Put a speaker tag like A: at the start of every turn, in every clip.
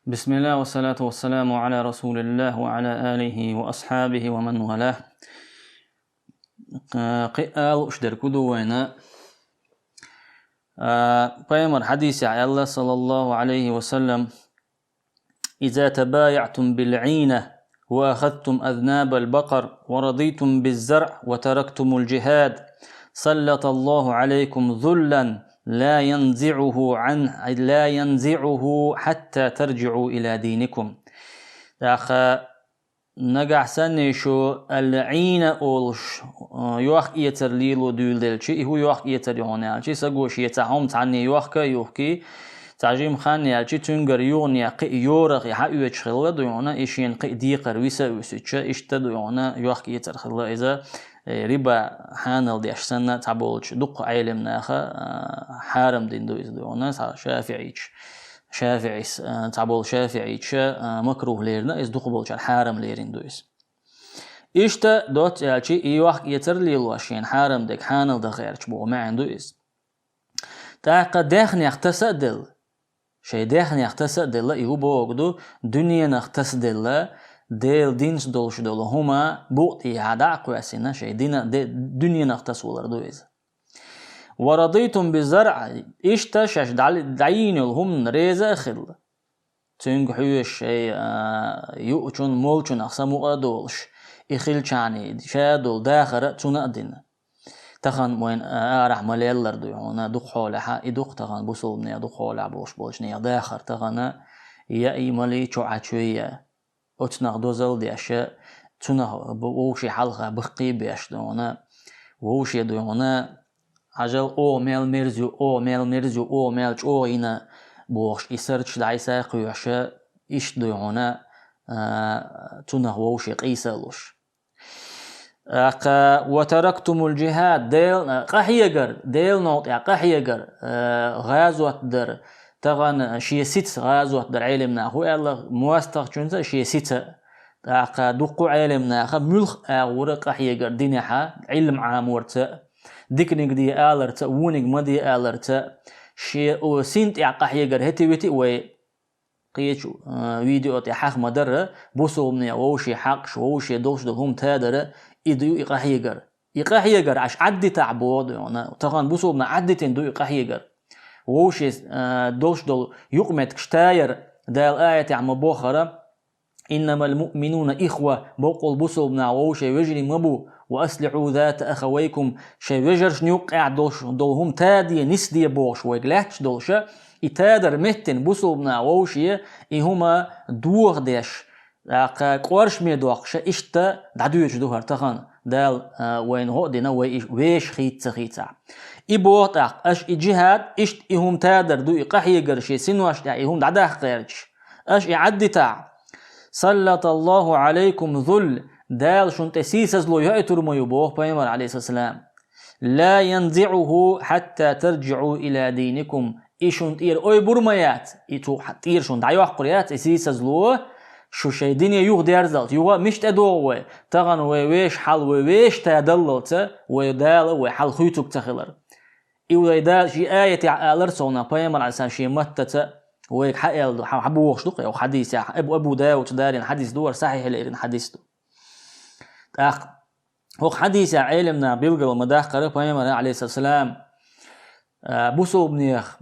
A: بسم الله والصلاة والسلام على رسول الله وعلى آله وأصحابه ومن والاه. قال أشدر كدو وينا بيمر حديث عن الله صلى الله عليه وسلم: إذا تبايعتم بالعينة وأخذتم أذناب البقر ورضيتم بالزرع وتركتم الجهاد سلط الله عليكم ذلا لا ينزعه حتى ترجعوا إلى دينكم. نجح سنشو العين أولش يوخ يتر ليلو دولدلشي هو يوخ يتر يونالشي سجوش يتهم تعني يوخكي تعجيم خان يالشي تنجر يونيا قي يورق يحيوش خلا دويونا إيشين قي ديقر ويسا إشتا دويونا يوخ يتر خلا إذا ربا حانل دي أشسنا تعبولش دق عيلم ناخا حارم دين دويونا شافعي تعبول شافعي مكروه ليرنا إز دقبولش الحارم ليرين دويس إشتا دوت يالشي يوخ يتر ليلواشين حارم ديك حانل دغيرش بو ما عنده إز تاقا داخن يختصدل شي داخن يختصدل إيهو بوغدو دنيا نختصدل ديل دينش دولش دولو هما بوقتي عدا قواسينا شي دنيا نختصولر دويز ورضيتم بالزرع إشتا شاش دعيني لهم ريزا خل تنج حيوش شي يؤچون مولچون أخسامو أدولش إخيل چاني شادول داخر تنقدن تخن وين رحمة ليلر دويونا دوق حولها إدوق تخن بوصولنا دوق حولها بوش نيا داخر تخن يا إيمالي چوعچوية أتناق دوزل دياشا تناق بوشي حلقة بخقي بيش دونا ووشي دونا عجل او ميل چو إنا بوش إسرچ دعيسا قيوشا إش دونا تناق ووشي قيسالوش وتركتم الجهاد ديل قحيقر ديل نوط يا قحيقر غازوات در تغن شيء ست غازوات در علمنا هو الله مواستق جنسا شيء ست دقو علمنا خ ملخ أغور قحيقر دينها علم عامورت ديكنيك دي آلرت ونيك مدي آلرت شيء سنت يا قحيقر هتي وي قيتشو فيديو تي حق مدر بوصومني ووشي حقش ووشي دوش دهم تادر إديو يقحيقر عش عدي تعبود يعني تغن بوصومنا عدتين دو يقحيقر ووشي دوش دول يقمت كشتاير دال آية عم بوخرة إنما المؤمنون إخوة بوقل بوصومنا ووشي وجري مبو وأسلحوا ذات أخويكم شي وجرش نيوقع دولهم تادي نسدي بوش ويقلاتش دولشا إتادر متن بوصوبنا ووشي إهما دوغ ديش قوارش ميدوغش إشتا دعدويش دوهر تخان دال وين هو دينا ويش خيتسا إبوطاق أش إجهاد إشت إهم تادر دو إقاحي قرشي سنواش دا إهم دعداخ قيرش أش إعدي تاع سلط الله عليكم ذل دال شنت سيسزلو يأتر ما يبوغ بيمر عليه السلام لا ينزعه حتى ترجعوا إلى دينكم إيشون تير أي برميات إيتو تير شون دعيوح قريات إسيسزلو شو شي دنيا يوغ ديرزلت يوغا مش تدوه تغن ويش حل ويش تدلت ويدال وحل خيتوك تخلر إيو دال شي آية عالر صونا بيمر على شي متت ويك حقل حبو وخشدق أو حديث أبو داود دارين حديث دور صحيح لإرين حديث دو هو حديث علمنا بيلغل مداخ قرب بيمر عليه السلام بوسو بنيخ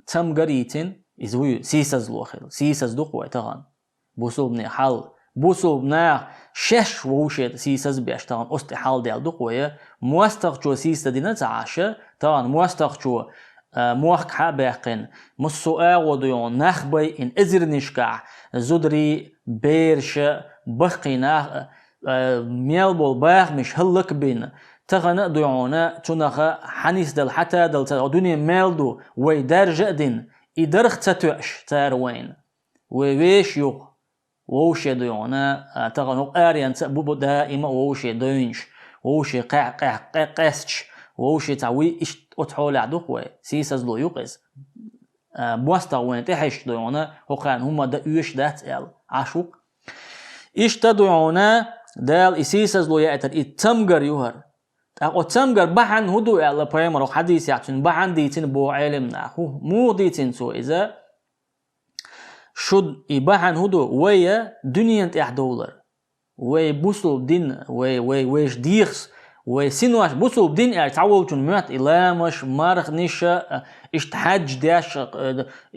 A: تم قريتين إزوي سيسز لوخيل سيسز دقوة تغان بوسو بني حال بوسو بنا شش ووشيت سيسز بيش تغان أست حال ديال دقوة موستق جو سيسة دينا تعاشة تغان موستق جو موخ حابقين مصو آغوديون نخبي إن إزر نشكع زدري بيرش بخينا ميلبول باغ مش هلك بين تغنى دوعونا تنخا حنيس دل حتى دل تغدوني ميلدو ويدار جأدين إدرخ تتوعش تاروين ويش يوغ ووشي دوعونا تغنو آريان تأبوبو دائما ووشي دوينش ووشي قاسش ووشي تعوي إش أتحول عدوك سيسازلو يوغز بواسطة وين تحش دوعونا وقان هما دا يوش دات عشوك إش تدوعونا دال إسيسازلو يأتر إتمغر يوهر أقول تمغر بحن هدو على بريمر وحديث يعتن بحن ديتين بو علمنا مو ديتين سو إذا شد يبحن هدو ويا دنيا $1 ويبوسل بدين ويش ديخس وسينواش بوسل بدين تعول جن مات إلامش مارخ نشا اشتحج داش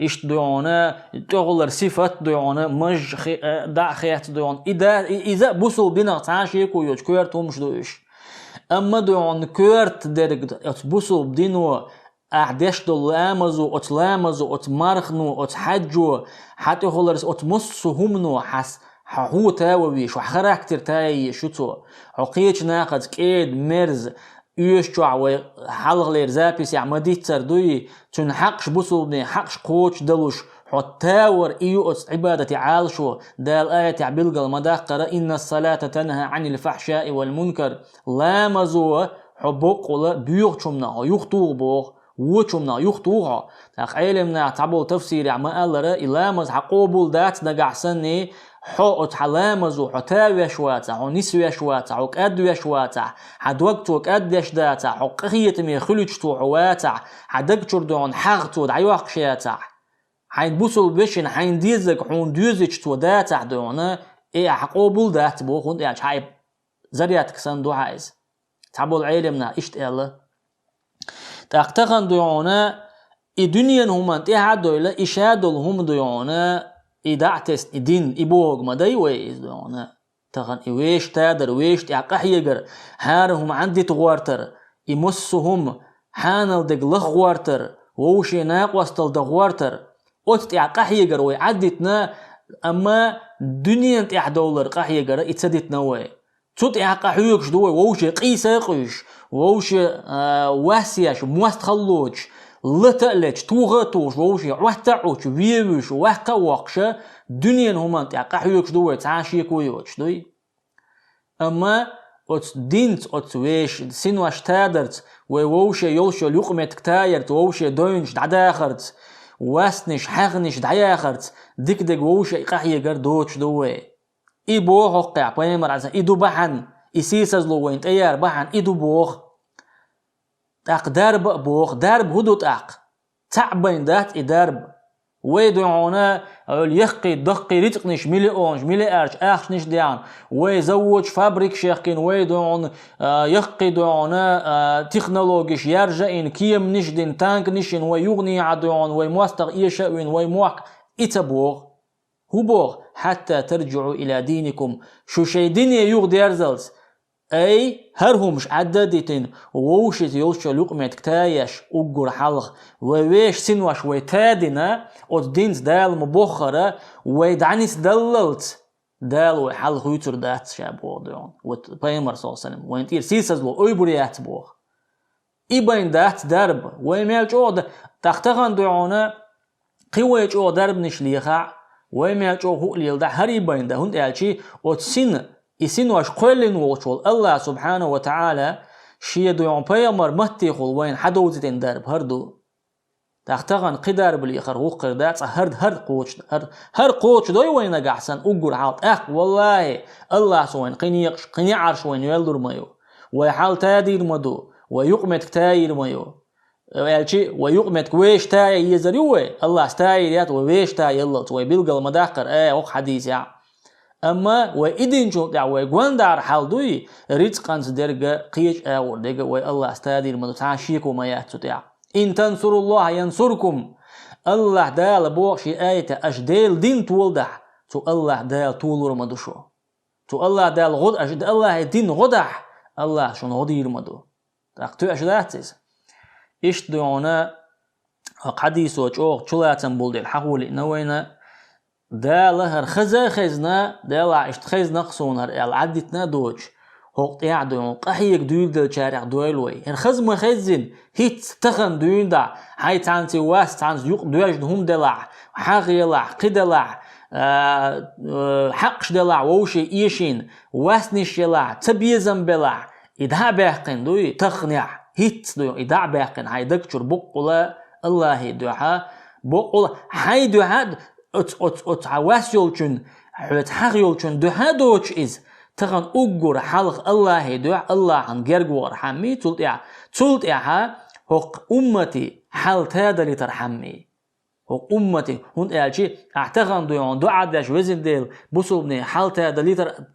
A: اشت دعونا تغلر صفات دعونا مج دع خيات دعون إذا بوسل بدين تعاشيكو يوش كورت ومش دوش أما دعون كورت درج بوسل بدينو أعدش دلامزو أتلامزو أتمارخنو أتحجو حتى خلرس أتمسهمنو حس هو تاويش وحراكتر تاي شوتو عقيش ناقد كيد مرز يوشجع وحلغ لير زابيس يعمديت تردوي تن حقش بوصل حقش قوش دلوش حتاور إيوس عبادة عالشو دال آية عبلغ المداقرة إن الصلاة تنهى عن الفحشاء والمنكر لا مزوه حبوق ولا بيوغشمنا يختوغ بوغ وچمنا يختوغا تاق علمنا تعبو تفسير عما ألرا إلامز حقوبول دات دقعسني حو اتحلامزو حتاوي شواتا حو نسوي شواتا حو كأدوي شواتا حدوقتو كأدش داتا حو قخية مي خلوجتو حواتا حدقتور دون حغتو دعيوق شياتا حين بوصل بشن حين ديزك حون ديزجتو داتا دونا إيه حقوبول دات بوخون إيه حايب زرياتك سندو عايز تعبو العلمنا إشت إلا تاقتقن دونا الدنيا هم انتهى دولا إشادل هم دونا إدعتس إدين إبوغ مداي ويز دونا تقن إويش تادر ويش تعقحيقر هارهم عندي تغوارتر إمسهم حانل دقلخ غوارتر ووشي ناقوستل دغوارتر أوت تعقحيقر ويعدتنا أما دنيا $1 قحيقر إتسدتنا وي تut يقحيوكش دوي ووشي قيساقش ووشي واسياش موستخلوش لتقلش توغتوش ووشي وحتعوش ويوش وحقوقش دنيا هما يقحيوكش دوي تعاشيك ويوش دوي أما أت دينت أت ويش سنواش تادرت ووشي يولشو لقمت كتايرت ووشي دوينش دعداخرت واسنش حغنش دعياخرت ديك ديك ووشي قحيقر دوش دوي إبوه حقيا بيمر عزا إدو بحن إسيسازلو وين تيار بحن إدو بوخ تاق درب بوخ درب هدو تاق تعبين دات إدرب ويدعونا يخي دقي رتقنش ملي أونج ملي أرش أخشنش ديان ويزوج فابريك شيخين ويدعون يخي دعونا تكنولوجيش يرجعين كيم نشدين تانك نشين ويغني عدعون ويموستغ إيشاوين ويموح إتبوغ هو حتى ترجعوا إلى دينكم شو شي دنيا يغدي أرزلز أي هرهمش عددتين ووشت يلش لقمة كتايش أقر حلق وويش سنوش ويتادنا ودينز دال مبخرة ويدعنيس دللت دال وحلق يتر دات شابو ديون وبيمر صلى الله عليه وسلم وينتير سيسازلو أيبريات بوخ إبين دات درب ويميلج أود تختغن دعونا قويج أود درب نشليخا ويميلجو هو ليلدا هريبين ده هند يالشي وتسين يسين واش قولين وشول الله سبحانه وتعالى شي دويون بيامر مهتيخول وين حدوزتين درب هردو تختغن قدار باليخر وقر دات هر قوش دوي وين قحسن اقر حالت والله الله سوين قني عرش وين يلدر مايو ويحال تادير مدو ويقمت كتاير مايو ويالشي ويقمت كويش تاي يزريوه الله استايريات وويش تاي يلط ويبلغ المداقر وق حديث أما وإدين شو ويقوان دار حال دوي رزقان سدرجة قيش ودرجة والله استاير مدو تعشيك وما يأتو إن تنصروا الله ينصركم الله دال بوشي آية أجدال دين تولدح تو الله دال طول مدوشو تو الله دال غد أجد الله دين غدح الله شون غدير مدو تاقتو أجداتيس إيش دونا حديث وجوه شلاتن بولد الحقول نوينا دالهر خزنا دالا إشت خزنا قصونر العدتنا دوج هوقت يعدون قحيك دويل دل شارع دويلوي الخزم خزن هيت تخن دوين دا هاي تانسي واس تانس يوق دويج هم دلع حاغي لع قدلع حقش دلع ووشي إيشين واسنش يلع تبيزن بلع إدها باقين دوي تخنع هيت دوي إدها باقين هاي دكتور بقولا الله دوحا بقولا هاي دوحا ات عواس يولچون حوت حق يولچون دوحا دوش إز تغن أقر حلق الله دوح الله عن جرجور حمي تلت إعها هق أمتي حال تادر ترحمي أمتي هون ألشي أعتقد ديون دعاء داش وزن ديل بصوبني حال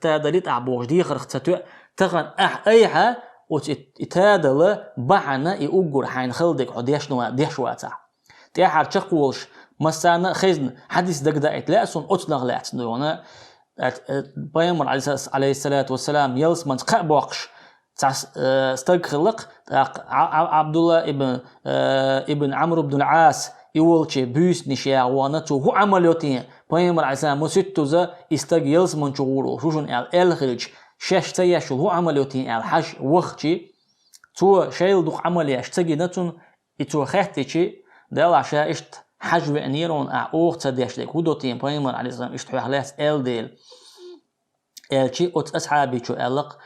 A: تادليت أعبوش دي خرختو تغن أيها وتتادل بحنا يأجر حين خلدك حديش نوع ديش واتع تيحر تقولش مثلا خزن حديث دقدقة لا سون أتنغ لا تنونا بيامر عليه الصلاة والسلام يلس من قبوقش استغخلق عبد الله ابن عمرو بن العاص يولشي بيس نشيا وانتو هو عملياتين بيامر عليه السلام مسيتوزا يلس من شغورو شوشون الخلج شاش تياشو هو عملياتين الحج وقتي تو شايل دوق عملياش تجي نتون يتو خيتي دال عشاء اشت حج وانيرون اوغ تديش لك ودوتين بيامر عليه السلام اشت حلاس ديل الشي اوت اصحابي شو الق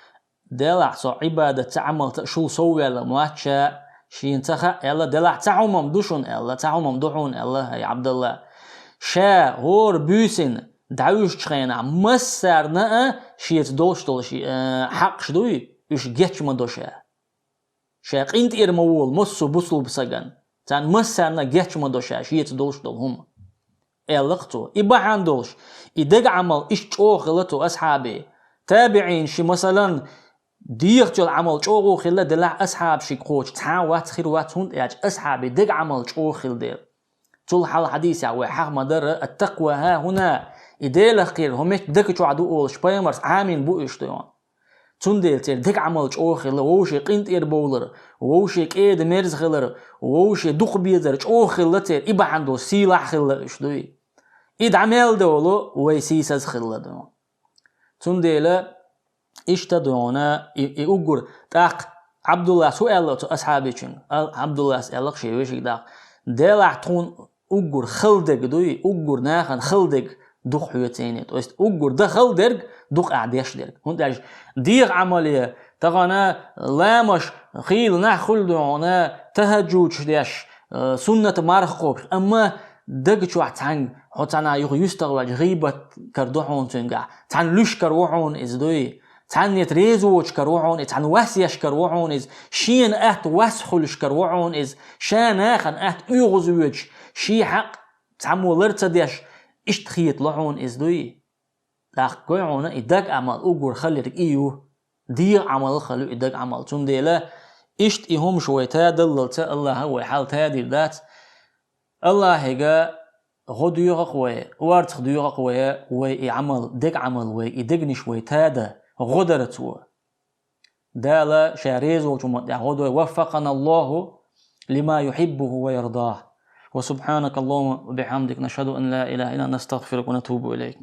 A: دلع صو عبادة تعمل شو سوي لمواتشا شي انتخى يلا دلع تعمم دوشون يلا تعمم دوحون يلا يا عبد الله شا هور بيسن دعوش تخينا مسرنا شي تدوشتول شي حق شدوي يش جيتش ما دوشا شا قينت إرمول مصو بصلو بسجن تان مسرنا جيتش ما دوشا شي تدوشتول هم القتو إباحان دوش إدق عمل إيش غلطو أصحابي تابعين شي مثلا ديغتل عمل شوغو خلا دلع أصحاب شي قوش تعاوات خيروات هون ياج أصحابي دق عمل شوغو خل دير طول حال حديث يا حق مدر التقوى ها هنا إديل خير هم دق شو عدو أول شبيمرس عامين بو إشتيون تندل تير دق عمل شوغو خلا ووشي قينت إربولر ووشي كيد ميرز خلر ووشي دوق بيزر شوغو خلا تير إبا عنده سيلاح خلا إشتوي إد عمل دولو ويسيسز خلا دون تندل اشتدونا يقول تاق عبد الله سؤال أصحابي شن عبد الله سألك شيء ويش يدق دلع تون أقول خلدك دوي أقول ناخن خلدك دق حياتيني توست أقول ده خلدك دق عديش درك هون تاج دير عملية تغنا لا مش خيل نخل دونا تهجد شديش سنة مرخوب أما دق شو عتان حتنا يستغل غيبة كردوحون تنجع تان لش كروحون إزدوي تان يتريزوش كروحون تان واسيش كروحون إز شين أهت واسخلش كروحون إز شان آخن أهت يغزوج شي حق تعمو لرتديش إش تخيط لحون إزدوي لاخ قويعون إداك عمل أقور خليرك إيو دير عمل خلو إداك عمل تنديلا إشت إهم شوي تادللتا الله هو حال تادل ذات الله هيجا غدو يغقوي وارتخ دو يغقوي ويعمل ديك عمل ويدقني شوي تادا غدرتو دالا شاريزو غدو وفقنا الله لما يحبه ويرضاه وسبحانك اللهم وبحمدك نشهد أن لا إله إلا أنت نستغفرك ونتوب إليك